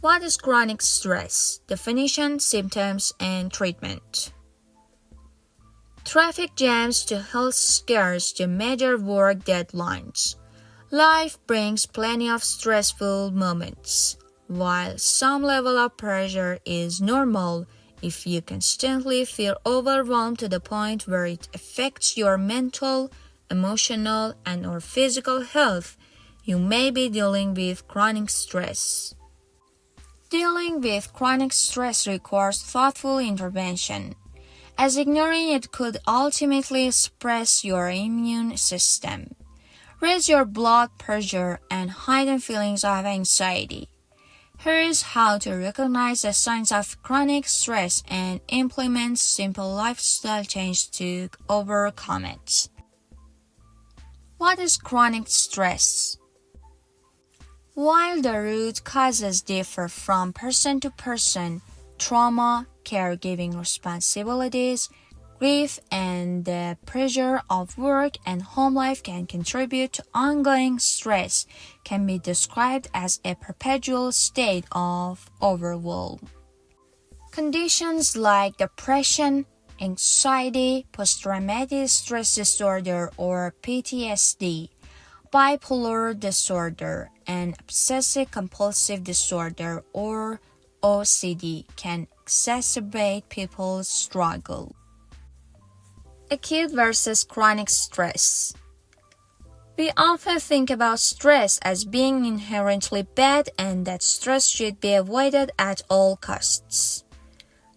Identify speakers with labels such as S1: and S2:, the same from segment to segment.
S1: What is chronic stress? Definition, symptoms, and treatment. Traffic jams to health scares to major work deadlines. Life brings plenty of stressful moments. While some level of pressure is normal, if you constantly feel overwhelmed to the point where it affects your mental, emotional, and/or physical health, you may be dealing with chronic stress. Dealing with chronic stress requires thoughtful intervention, as ignoring it could ultimately suppress your immune system, raise your blood pressure, and heighten feelings of anxiety. Here is how to recognize the signs of chronic stress and implement simple lifestyle change to overcome it. What is chronic stress? While the root causes differ from person to person, trauma, caregiving responsibilities, grief, and the pressure of work and home life can contribute to ongoing stress, can be described as a perpetual state of overwhelm. Conditions like depression, anxiety, post-traumatic stress disorder or PTSD, bipolar disorder, and obsessive-compulsive disorder or OCD can exacerbate people's struggle. Acute versus chronic stress. We often think about stress as being inherently bad and that stress should be avoided at all costs.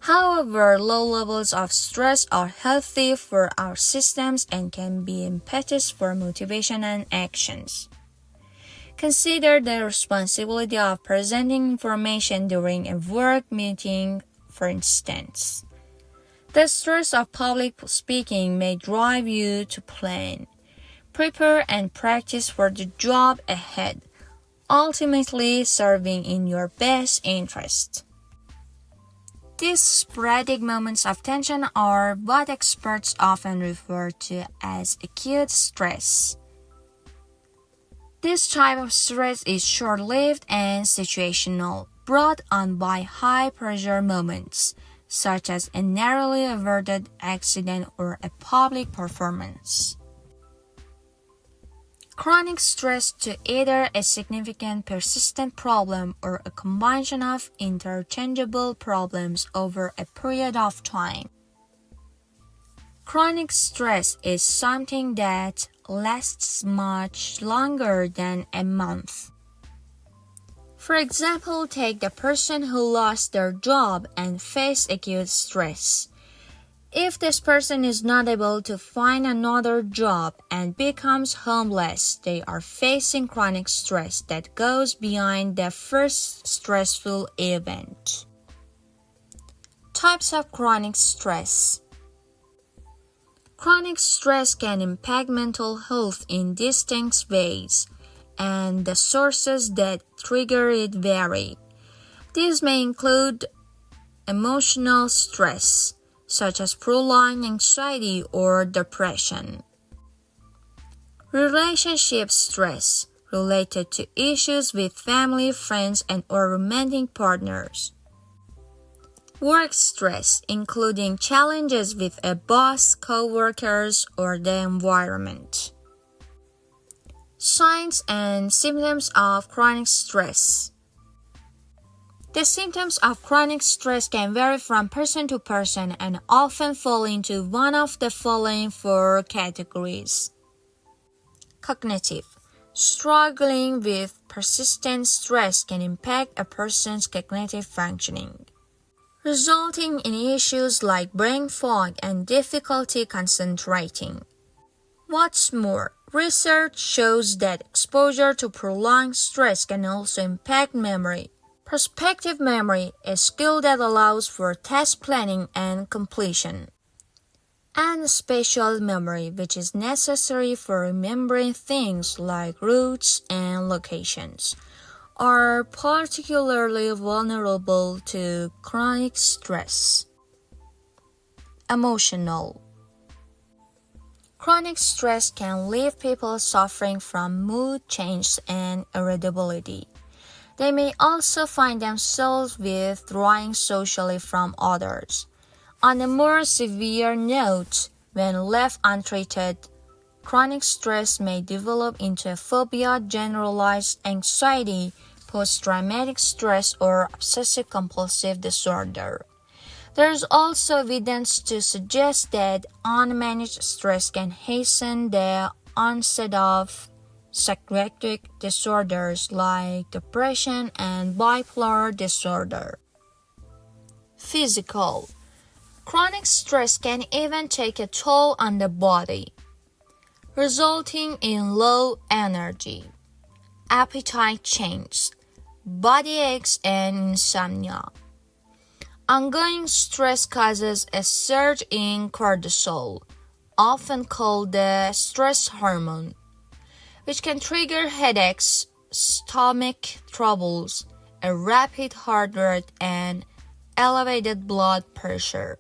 S1: However, low levels of stress are healthy for our systems and can be impetus for motivation and actions. Consider the responsibility of presenting information during a work meeting, for instance. The stress of public speaking may drive you to plan, prepare, and practice for the job ahead, ultimately serving in your best interest. These sporadic moments of tension are what experts often refer to as acute stress. This type of stress is short-lived and situational, brought on by high-pressure moments, such as a narrowly averted accident or a public performance. Chronic stress to either a significant persistent problem or a combination of interchangeable problems over a period of time. Chronic stress is something that lasts much longer than a month. For example, take the person who lost their job and faced acute stress. If this person is not able to find another job and becomes homeless, they are facing chronic stress that goes beyond the first stressful event. Types of chronic stress. Chronic stress can impact mental health in distinct ways, and the sources that trigger it vary. These may include emotional stress, such as prolonged anxiety or depression. Relationship stress, related to issues with family, friends, and/or romantic partners. Work stress, including challenges with a boss, co-workers, or the environment. Signs and symptoms of chronic stress. The symptoms of chronic stress can vary from person to person and often fall into one of the following four categories. Cognitive. Struggling with persistent stress can impact a person's cognitive functioning, resulting in issues like brain fog and difficulty concentrating. What's more, research shows that exposure to prolonged stress can also impact memory. Prospective memory, a skill that allows for task planning and completion. And spatial memory, which is necessary for remembering things like routes and locations, are particularly vulnerable to chronic stress. Emotional. Chronic stress can leave people suffering from mood changes and irritability. They may also find themselves withdrawing socially from others. On a more severe note, when left untreated, chronic stress may develop into a phobia, generalized anxiety, post-traumatic stress, or obsessive-compulsive disorder. There is also evidence to suggest that unmanaged stress can hasten the onset of psychiatric disorders like depression and bipolar disorder. Physical. Chronic stress can even take a toll on the body, resulting in low energy, appetite change, body aches, and insomnia. Ongoing stress causes a surge in cortisol, often called the stress hormone, which can trigger headaches, stomach troubles, a rapid heart rate, and elevated blood pressure.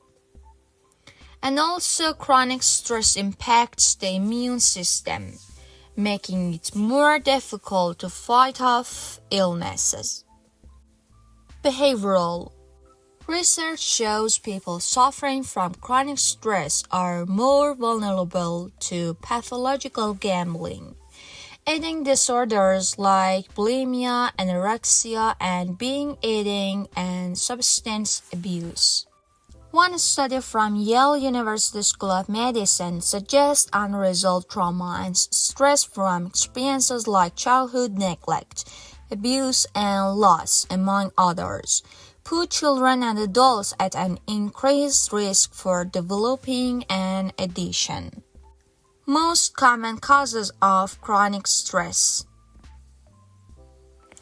S1: And also, chronic stress impacts the immune system, making it more difficult to fight off illnesses. Behavioral. Research shows people suffering from chronic stress are more vulnerable to pathological gambling, eating disorders like bulimia, anorexia, and binge eating, and substance abuse. One study from Yale University School of Medicine suggests unresolved trauma and stress from experiences like childhood neglect, abuse, and loss, among others, put children and adults at an increased risk for developing an addiction. Most common causes of chronic stress.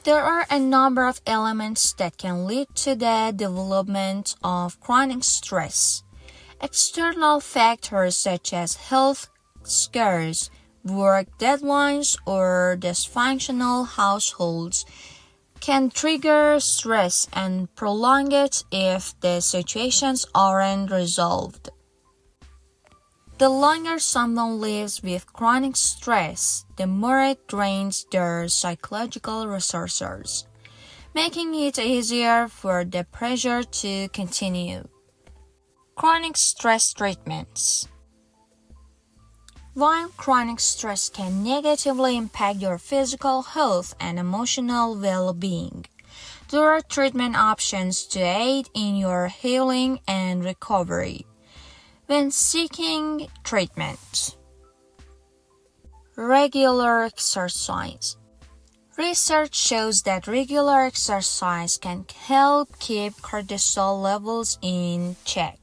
S1: There are a number of elements that can lead to the development of chronic stress. External factors such as health scares, work deadlines, or dysfunctional households can trigger stress and prolong it if the situations aren't resolved. The longer someone lives with chronic stress, the more it drains their psychological resources, making it easier for the pressure to continue. Chronic stress treatments. While chronic stress can negatively impact your physical health and emotional well-being, there are treatment options to aid in your healing and recovery. When seeking treatment. Regular exercise. Research shows that regular exercise can help keep cortisol levels in check.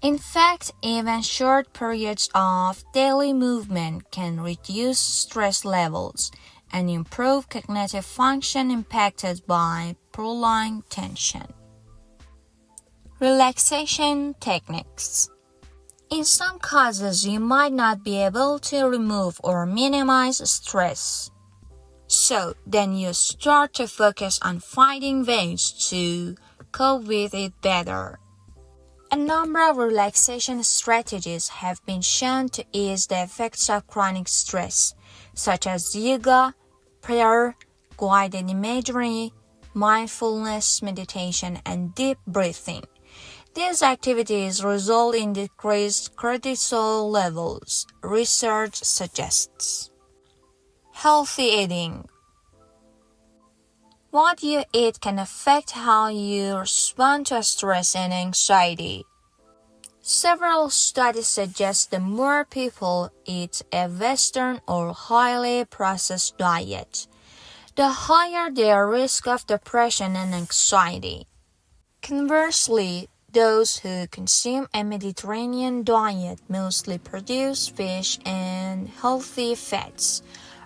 S1: In fact, even short periods of daily movement can reduce stress levels and improve cognitive function impacted by prolonged tension. Relaxation techniques. In some cases, you might not be able to remove or minimize stress. So, then you start to focus on finding ways to cope with it better. A number of relaxation strategies have been shown to ease the effects of chronic stress, such as yoga, prayer, guided imagery, mindfulness meditation, and deep breathing. These activities result in decreased cortisol levels, research suggests. Healthy eating. What you eat can affect how you respond to stress and anxiety. Several studies suggest the more people eat a Western or highly processed diet, the higher their risk of depression and anxiety. Conversely, those who consume a Mediterranean diet mostly produce fish and healthy fats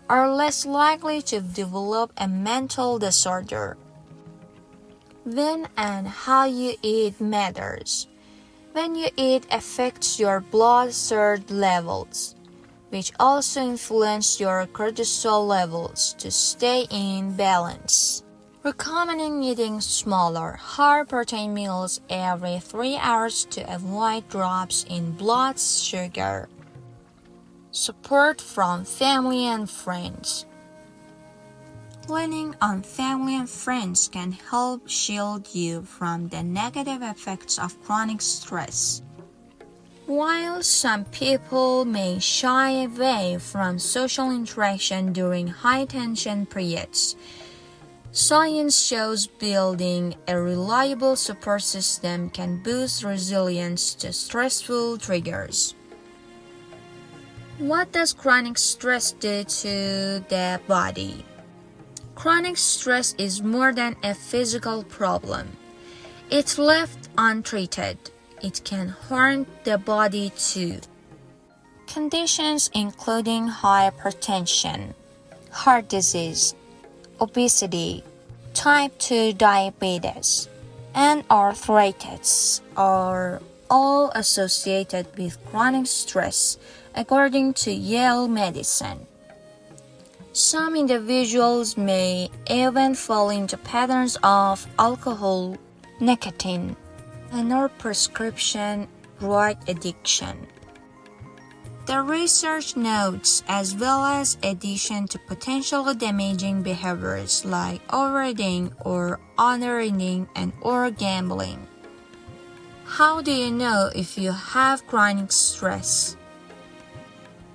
S1: are less likely to develop a mental disorder. When and how you eat matters. When you eat affects your blood sugar levels, which also influence your cortisol levels to stay in balance. Recommending eating smaller, high-protein meals every 3 hours to avoid drops in blood sugar. Support from family and friends. Leaning on family and friends can help shield you from the negative effects of chronic stress. While some people may shy away from social interaction during high-tension periods, science shows building a reliable support system can boost resilience to stressful triggers. What does chronic stress do to the body? Chronic stress is more than a physical problem. If left untreated, it can harm the body too. Conditions including hypertension, heart disease, obesity, type 2 diabetes, and arthritis are all associated with chronic stress, according to Yale Medicine. Some individuals may even fall into patterns of alcohol, nicotine, and/or prescription drug addiction. The research notes, as well as addition to potentially damaging behaviors like overeating or undereating and or gambling. How do you know if you have chronic stress?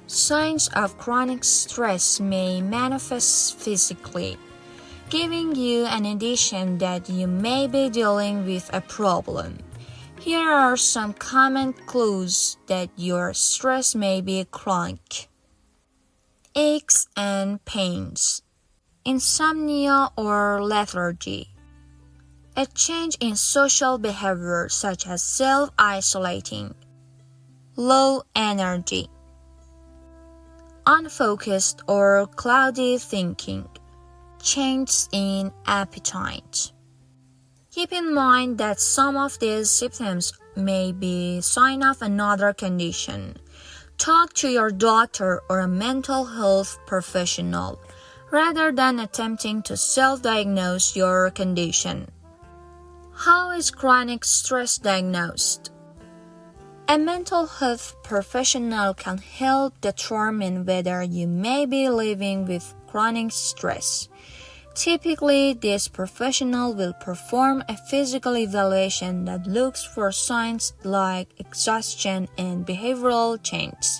S1: Signs of chronic stress may manifest physically, giving you an indication that you may be dealing with a problem. Here are some common clues that your stress may be chronic. Aches and pains, insomnia or lethargy, a change in social behavior such as self-isolating, low energy, unfocused or cloudy thinking, change in appetite. Keep in mind that some of these symptoms may be a sign of another condition. Talk to your doctor or a mental health professional rather than attempting to self-diagnose your condition. How is chronic stress diagnosed? A mental health professional can help determine whether you may be living with chronic stress. Typically, this professional will perform a physical evaluation that looks for signs like exhaustion and behavioral change,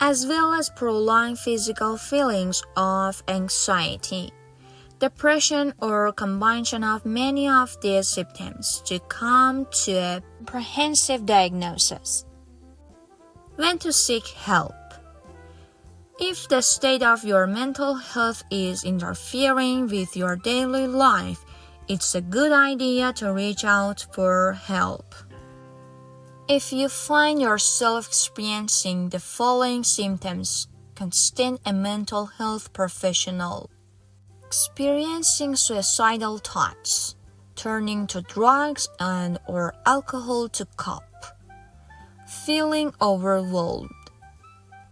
S1: as well as prolonged physical feelings of anxiety, depression, or combination of many of these symptoms to come to a comprehensive diagnosis. When to seek help? If the state of your mental health is interfering with your daily life, it's a good idea to reach out for help. If you find yourself experiencing the following symptoms, consult a mental health professional. Experiencing suicidal thoughts, turning to drugs and/or alcohol to cope, feeling overwhelmed,